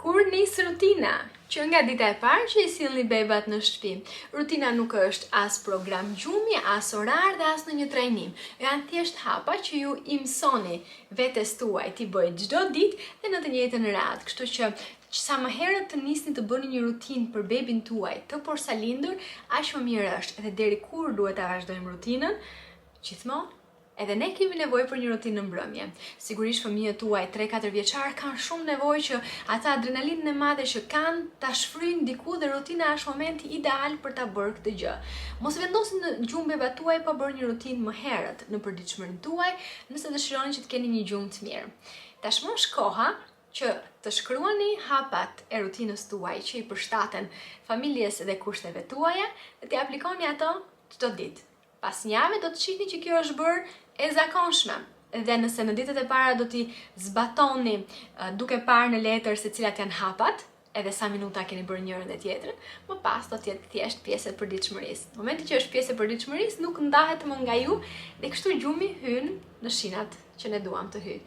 Kur nis rutina, që nga dita e parë që i sillni bebat në shtëpi, rutina nuk është as program gjumi, as orar dhe as në një trajnim. Janë thjesht hapa që ju i mësoni vetes tuaj t'i bëj çdo ditë dhe në të njëjtën radhë. Kështu që sa më herët të nisni të bëni një rutinë për bebin tuaj të porsalindur, aq më mirë është. Edhe deri kur duhet ta vazhdojmë rutinën? Gjithmonë. Edhe ne kemi nevojë për një rutinë në mbrëmje. Sigurisht fëmijët tuaj 3-4 vjeçar kanë shumë nevojë që ata adrenalinën e madhe që kanë ta shfryjnë diku dhe rutina është momenti ideal për ta bërë këtë gjë. Mos vendosni në gjumë bebat tuaj pa bërë një rutinë më herët në përditshmërinë tuaj, nëse dëshironi që të keni një gjumë të mirë. Tashmë është koha që të shkruani hapat e rutinës tuaj që i përshtaten familjes dhe kushteve tuaja dhe t'i aplikoni ato çdo ditë. Pas një jave do të shihni që kjo është bërë e zakonshme. Dhe nëse në ditët e para do t'i zbatoni duke parë në letër se cilat janë hapat, edhe sa minuta keni bërë njërën dhe tjetrën, më pas do t'jetë thjesht pjesë e përditshmërisë. Në momenti që është pjesë e përditshmërisë, nuk ndahet më nga ju dhe kështu gjumi hyn në shinat që ne duam të hyjë.